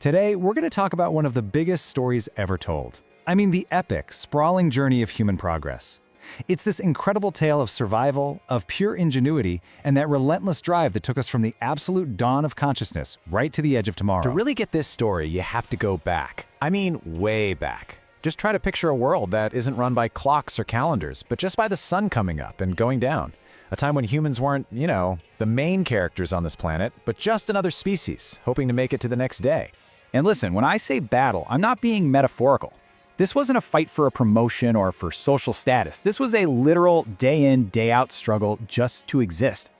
Today, we're going to talk about one of the biggest stories ever told. I mean, the epic, sprawling journey of human progress. It's this incredible tale of survival, of pure ingenuity, and that relentless drive that took us from the absolute dawn of consciousness right to the edge of tomorrow. To really get this story, you have to go back. I mean, way back. Just try to picture a world that isn't run by clocks or calendars, but just by the sun coming up and going down. A time when humans weren't, the main characters on this planet, but just another species, hoping to make it to the next day. And listen, when I say battle, I'm not being metaphorical. This wasn't a fight for a promotion or for social status. This was a literal day-in, day-out struggle just to exist.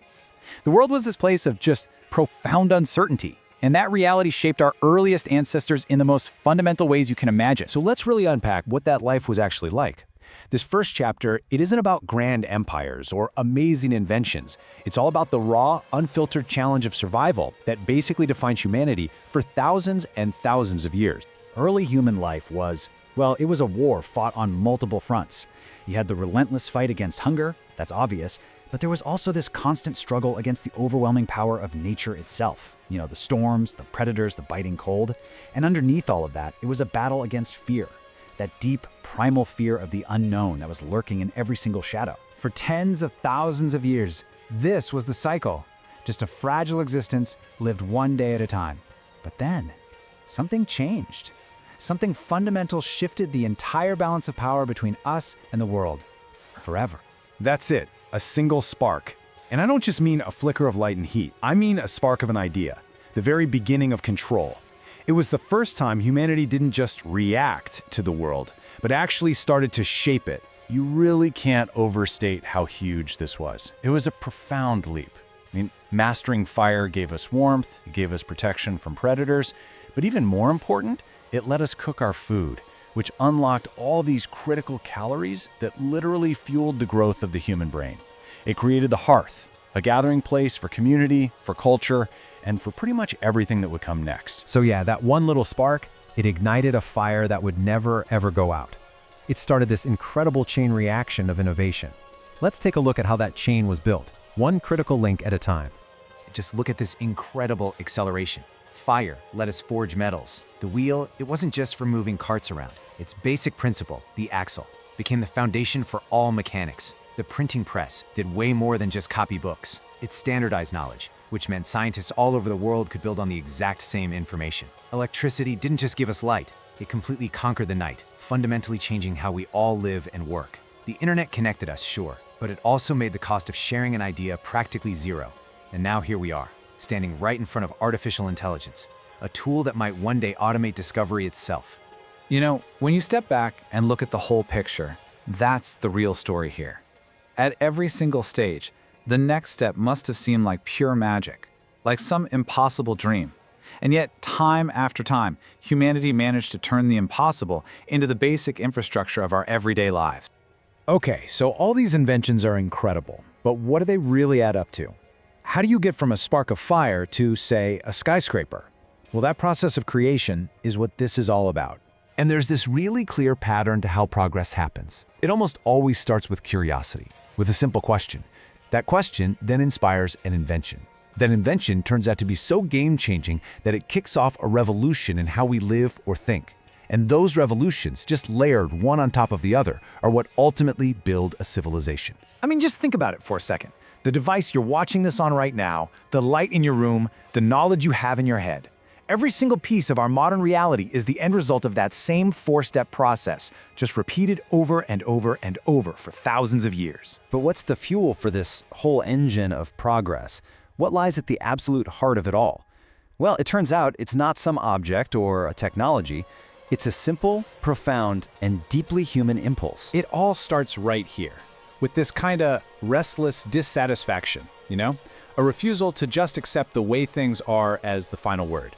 The world was this place of just profound uncertainty, and that reality shaped our earliest ancestors in the most fundamental ways you can imagine. So let's really unpack what that life was actually like. This first chapter, it isn't about grand empires or amazing inventions. It's all about the raw, unfiltered challenge of survival that basically defines humanity for thousands and thousands of years. Early human life was, well, it was a war fought on multiple fronts. You had the relentless fight against hunger, that's obvious, but there was also this constant struggle against the overwhelming power of nature itself. The storms, the predators, the biting cold. And underneath all of that, it was a battle against fear. That deep, primal fear of the unknown that was lurking in every single shadow. For tens of thousands of years, this was the cycle. Just a fragile existence lived one day at a time. But then, something changed. Something fundamental shifted the entire balance of power between us and the world. Forever. That's it, a single spark. And I don't just mean a flicker of light and heat. I mean a spark of an idea, the very beginning of control. It was the first time humanity didn't just react to the world, but actually started to shape it. You really can't overstate how huge this was. It was a profound leap. Mastering fire gave us warmth, it gave us protection from predators, but even more important, it let us cook our food, which unlocked all these critical calories that literally fueled the growth of the human brain. It created the hearth, a gathering place for community, for culture, and for pretty much everything that would come next. So yeah, that one little spark, it ignited a fire that would never, ever go out. It started this incredible chain reaction of innovation. Let's take a look at how that chain was built, one critical link at a time. Just look at this incredible acceleration. Fire let us forge metals. The wheel, it wasn't just for moving carts around. Its basic principle, the axle, became the foundation for all mechanics. The printing press did way more than just copy books. It standardized knowledge, which meant scientists all over the world could build on the exact same information. Electricity didn't just give us light, it completely conquered the night, fundamentally changing how we all live and work. The internet connected us, sure, but it also made the cost of sharing an idea practically zero. And now here we are, standing right in front of artificial intelligence, a tool that might one day automate discovery itself. When you step back and look at the whole picture, that's the real story here. At every single stage, the next step must have seemed like pure magic, like some impossible dream. And yet, time after time, humanity managed to turn the impossible into the basic infrastructure of our everyday lives. Okay, so all these inventions are incredible, but what do they really add up to? How do you get from a spark of fire to, say, a skyscraper? Well, that process of creation is what this is all about. And there's this really clear pattern to how progress happens. It almost always starts with curiosity, with a simple question. That question then inspires an invention. That invention turns out to be so game-changing that it kicks off a revolution in how we live or think. And those revolutions, just layered one on top of the other, are what ultimately build a civilization. Just think about it for a second. The device you're watching this on right now, the light in your room, the knowledge you have in your head. Every single piece of our modern reality is the end result of that same four-step process, just repeated over and over and over for thousands of years. But what's the fuel for this whole engine of progress? What lies at the absolute heart of it all? Well, it turns out it's not some object or a technology. It's a simple, profound, and deeply human impulse. It all starts right here, with this kind of restless dissatisfaction, A refusal to just accept the way things are as the final word.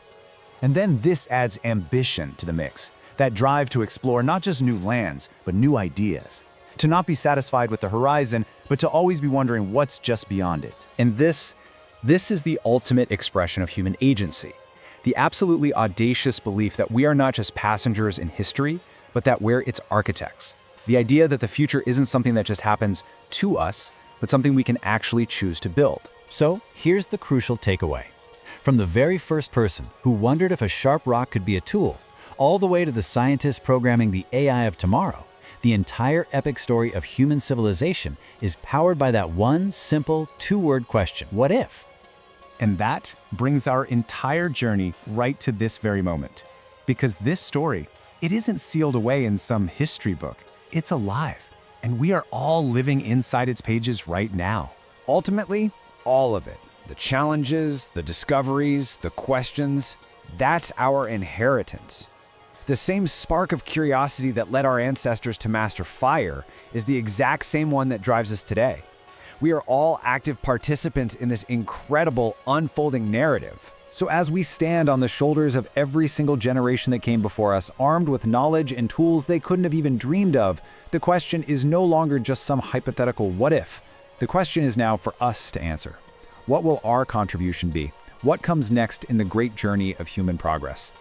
And then this adds ambition to the mix. That drive to explore not just new lands, but new ideas. To not be satisfied with the horizon, but to always be wondering what's just beyond it. And this is the ultimate expression of human agency. The absolutely audacious belief that we are not just passengers in history, but that we're its architects. The idea that the future isn't something that just happens to us, but something we can actually choose to build. So here's the crucial takeaway. From the very first person who wondered if a sharp rock could be a tool, all the way to the scientists programming the AI of tomorrow, the entire epic story of human civilization is powered by that one simple two-word question: what if? And that brings our entire journey right to this very moment. Because this story, it isn't sealed away in some history book. It's alive, and we are all living inside its pages right now. Ultimately, all of it. The challenges, the discoveries, the questions, that's our inheritance. The same spark of curiosity that led our ancestors to master fire is the exact same one that drives us today. We are all active participants in this incredible unfolding narrative. So as we stand on the shoulders of every single generation that came before us, armed with knowledge and tools they couldn't have even dreamed of, the question is no longer just some hypothetical what if. The question is now for us to answer. What will our contribution be? What comes next in the great journey of human progress?